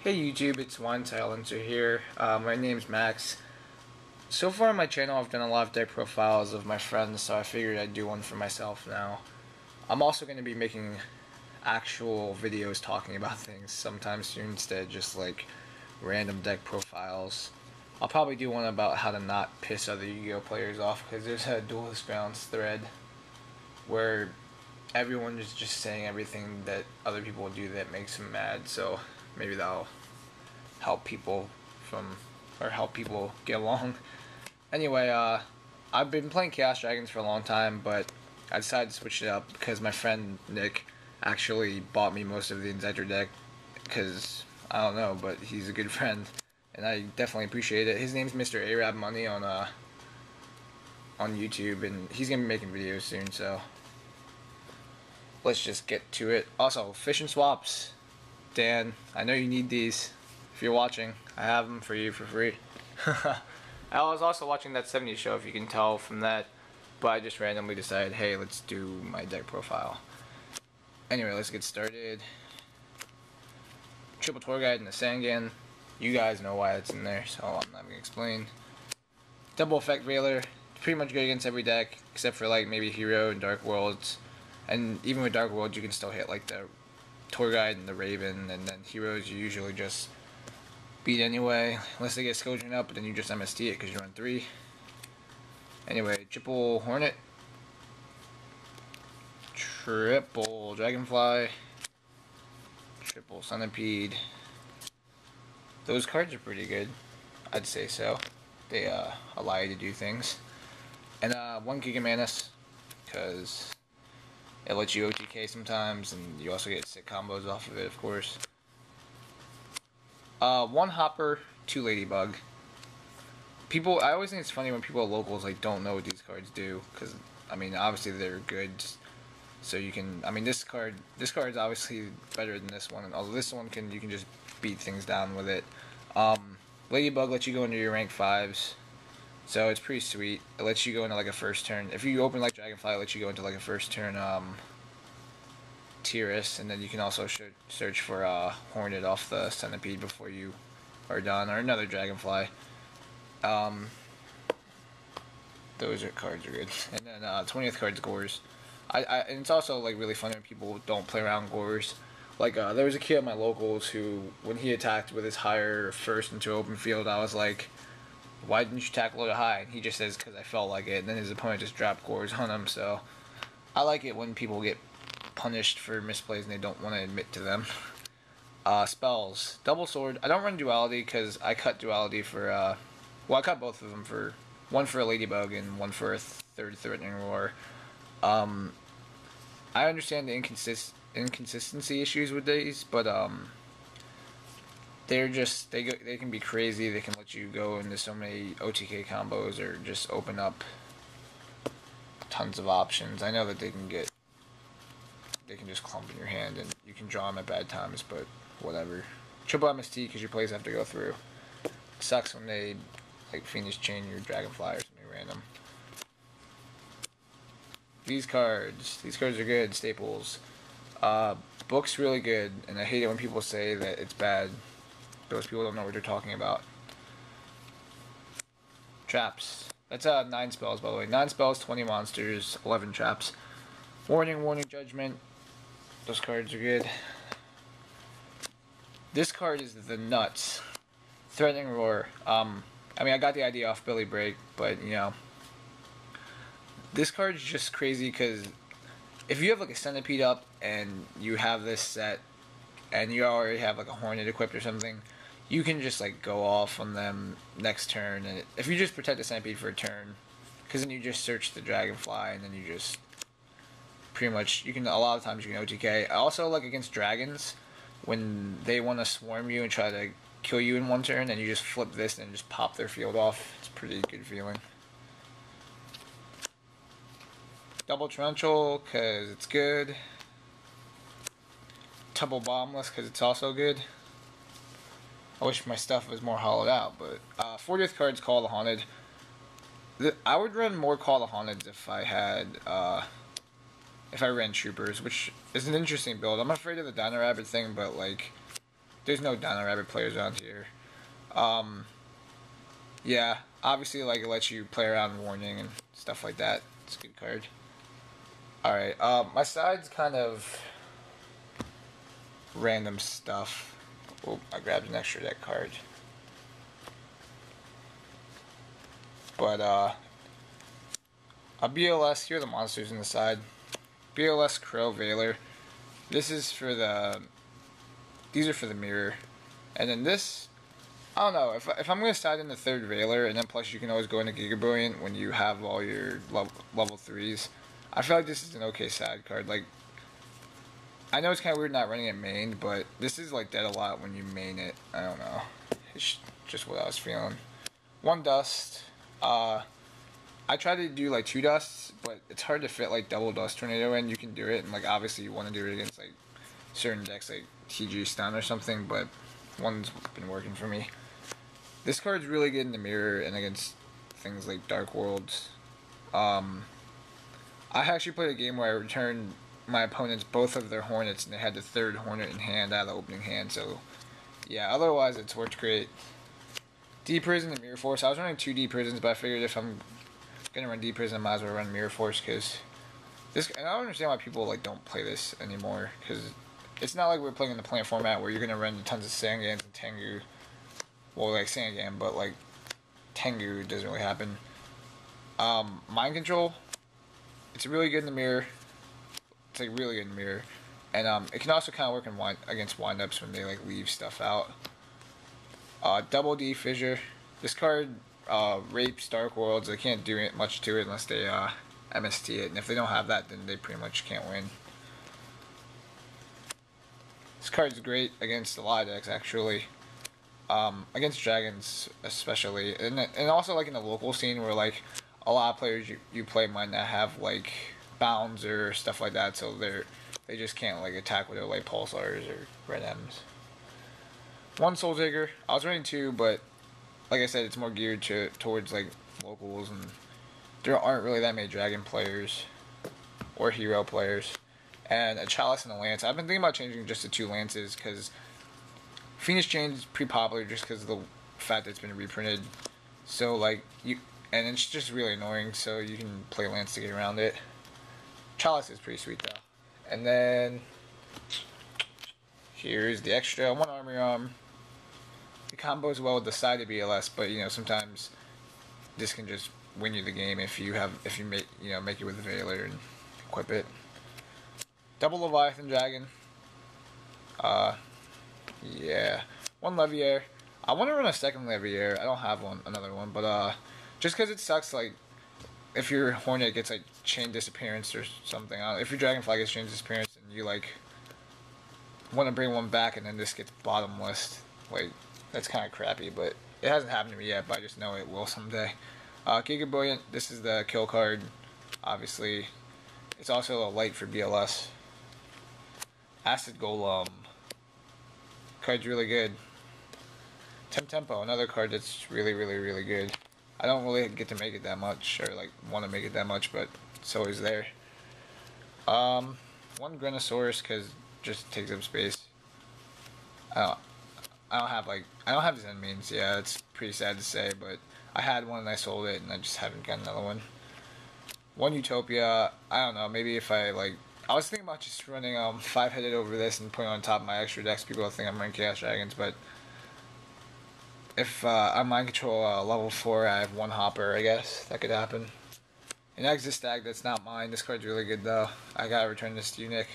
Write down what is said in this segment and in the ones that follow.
Hey YouTube, it's Wine Silencer here. My name's Max. So far on my channel I've done a lot of deck profiles of my friends, so I figured I'd do one for myself now. I'm also going to be making actual videos talking about things sometime soon instead of just like random deck profiles. I'll probably do one about how to not piss other Yu-Gi-Oh players off, because there's a Duelist Balance thread where everyone is just saying everything that other people do that makes them mad, so maybe that'll help people help people get along. Anyway, I've been playing Chaos Dragons for a long time, but I decided to switch it up because my friend Nick actually bought me most of the Inzektor deck, because I don't know, but he's a good friend and I definitely appreciate it. His name's Mr. Arab Money on YouTube, and he's gonna be making videos soon, so let's just get to it. Also, fish and swaps. Dan, I know you need these. If you're watching, I have them for you for free. I was also watching that 70s show, if you can tell from that, but I just randomly decided, hey, let's do my deck profile. Anyway, let's get started. Triple Tour Guide and the Sangan. You guys know why it's in there, so I'm not going to explain. Double Effect Veiler. Pretty much good against every deck, except for like maybe Hero and Dark Worlds. And even with Dark Worlds, you can still hit like the Tour Guide and the Raven, and then Heroes you usually just beat anyway, unless they get Scourging up, but then you just MST it because you run 3. Anyway, Triple Hornet, Triple Dragonfly, Triple Centipede. Those cards are pretty good, I'd say so. They allow you to do things. And 1 Giga-Mantis, because it lets you OTK sometimes, and you also get sick combos off of it, of course. 1 Hopper, 2 Ladybug. I always think it's funny when people at locals like don't know what these cards do, because I mean obviously they're good, so you can. I mean this card is obviously better than this one, and although this one you can just beat things down with it. Ladybug lets you go into your rank 5s. So it's pretty sweet. It lets you go into like a first turn. If you open like Dragonfly, it lets you go into like a first turn Tiras, and then you can also search for Hornet off the Centipede before you are done, or another Dragonfly. Those cards are good. And then 20th card's Gorz. And it's also like really funny when people don't play around Gorz. Like there was a kid at my locals who, when he attacked with his higher first into open field, I was like, why didn't you tackle it high? And he just says, because I felt like it. And then his opponent just dropped Gorz on him. So I like it when people get punished for misplays and they don't want to admit to them. Spells. Double Sword. I don't run Duality because I cut Duality for, I cut both of them for, one for a Ladybug and one for a 3rd Threatening Roar. I understand the inconsistency issues with these, but, they're just, they can be crazy. They can let you go into so many OTK combos or just open up tons of options. I know that they can just clump in your hand and you can draw them at bad times, but whatever. Triple MST because your plays have to go through. It sucks when they like Phoenix Chain your Dragonfly or something random. These cards are good. Staples. Book's really good, and I hate it when people say that it's bad. Those people don't know what they're talking about. Traps. That's 9 spells, by the way. 9 spells, 20 monsters, 11 traps. Warning, Judgment. Those cards are good. This card is the nuts. Threatening Roar. I mean, I got the idea off Billy Break, but, you know. This card is just crazy because if you have, like, a Centipede up and you have this set and you already have, like, a Hornet equipped or something, you can just like go off on them next turn, and if you just protect the Centipede for a turn, because then you just search the Dragonfly, and then you just pretty much a lot of times you can OTK. I also like against dragons when they want to swarm you and try to kill you in one turn, and you just flip this and just pop their field off. It's a pretty good feeling. Double Torrential because it's good. Double Bottomless because it's also good. I wish my stuff was more hollowed out, but 40th card's Call the Haunted. I would run more Call the Haunted if I had if I ran Troopers, which is an interesting build. I'm afraid of the Dino Rabbit thing, but like there's no Dino Rabbit players on here. Yeah, obviously, like, it lets you play around Warning and stuff like that. It's a good card. Alright, my side's kind of random stuff. Oh, I grabbed an extra deck card. But, a BLS, here are the monsters on the side. BLS Crow Veiler. This is for the... These are for the mirror. And then this... I don't know, if I'm going to side in the third Veiler, and then plus you can always go into Giga-Brilliant when you have all your level 3s, I feel like this is an okay side card. Like, I know it's kind of weird not running it mained, but this is like dead a lot when you main it. I don't know. It's just what I was feeling. 1 dust. I tried to do like 2 dusts, but it's hard to fit like double dust tornado in. You can do it, and like obviously you want to do it against like certain decks like TG Stun or something, but 1's been working for me. This card's really good in the mirror and against things like Dark Worlds. I actually played a game where I returned my opponents both of their Hornets, and they had the 3rd Hornet in hand out of the opening hand, so yeah, otherwise it's worked great. D-Prison and Mirror Force. I was running 2 D-Prisons, but I figured if I'm gonna run D-Prison, I might as well run Mirror Force, because this, and I don't understand why people like don't play this anymore, because it's not like we're playing in the plant format where you're gonna run tons of Sangans and Tengu. Well, like Sangan, but like Tengu doesn't really happen. Mind Control. It's really good in the mirror. It's like really good in the mirror, and it can also kind of work in against windups when they like leave stuff out. Double D Fissure. This card rapes Dark Worlds. They can't do much to it unless they MST it, and if they don't have that, then they pretty much can't win. This card's great against a lot of decks, actually. Against dragons, especially, and also like in the local scene where like a lot of players you play might not have like bounds or stuff like that, so they just can't like attack with their like pulsars or red M's. 1 Soul Taker. I was running 2, but like I said, it's more geared towards like locals, and there aren't really that many dragon players or hero players. And a Chalice and a Lance. I've been thinking about changing just to 2 Lances, because Phoenix Chain is pretty popular just because of the fact that it's been reprinted. So like and it's just really annoying, so you can play Lance to get around it. Chalice is pretty sweet though. And then here's the extra 1 Armory Arm. It combos well with the side of BLS, but you know, sometimes this can just win you the game if you make it with the Veiler and equip it. Double Leviathan Dragon. Yeah. 1 Leviair. I want to run a second Leviair. I don't have another one, but just because it sucks, like, if your Hornet gets, like, Chain Disappearance or something, if your Dragonfly gets Chain Disappearance and you, like, want to bring one back and then this gets Bottomless, like, that's kind of crappy, but it hasn't happened to me yet, but I just know it will someday. Giga-Brilliant, this is the kill card, obviously. It's also a light for BLS. Acid Golem. Card's really good. Tempo, another card that's really, really, really good. I don't really get to make it that much, or like want to make it that much, but it's always there. 1 Grenosaurus, because it just takes up space. I don't have Zen means. Yeah, it's pretty sad to say, but I had one and I sold it, and I just haven't got another one. 1 Utopia. I don't know. Maybe if I like. I was thinking about just running 5-headed over this and putting on top of my extra decks. People will think I'm running Chaos Dragons, but if I Mind Control level 4, I have 1 Hopper, I guess. That could happen. An Exit Stag, that's not mine. This card's really good, though. I gotta return this to you, Nick.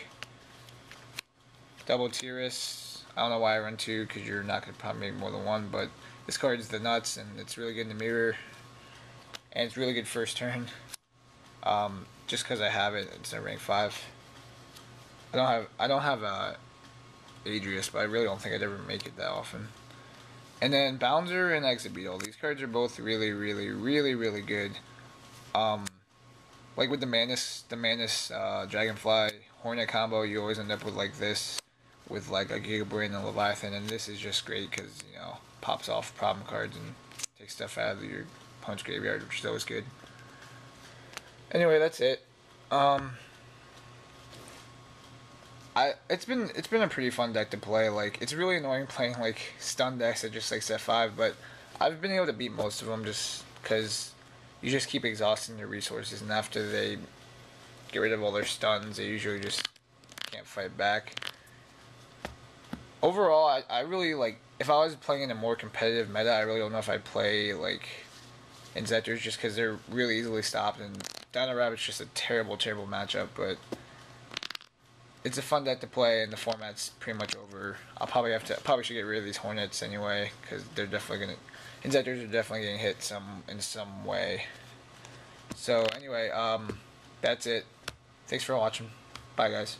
Double Tiras. I don't know why I run 2, because you're not gonna probably make more than 1, but this card is the nuts, and it's really good in the mirror. And it's really good first turn. Just because I have it, it's a rank 5. I don't have Adrius, but I really don't think I'd ever make it that often. And then Bouncer and Exit Beetle. These cards are both really, really, really, really good. Like with the Mantis Dragonfly Hornet combo, you always end up with like this, with like a Giga-Brilliant and a Leviathan, and this is just great because, you know, pops off problem cards and takes stuff out of your opponent's graveyard, which is always good. Anyway, that's it. It's been a pretty fun deck to play. Like, it's really annoying playing like stun decks at just like set 5, but I've been able to beat most of them just because you just keep exhausting your resources, and after they get rid of all their stuns, they usually just can't fight back. Overall, I really like, if I was playing in a more competitive meta, I really don't know if I'd play like Inzektors just because they're really easily stopped, and Dino Rabbit's just a terrible matchup, but it's a fun deck to play, and the format's pretty much over. Probably should get rid of these Hornets anyway, because they're definitely gonna, Inzektors are definitely getting hit in some way. So anyway, that's it. Thanks for watching. Bye guys.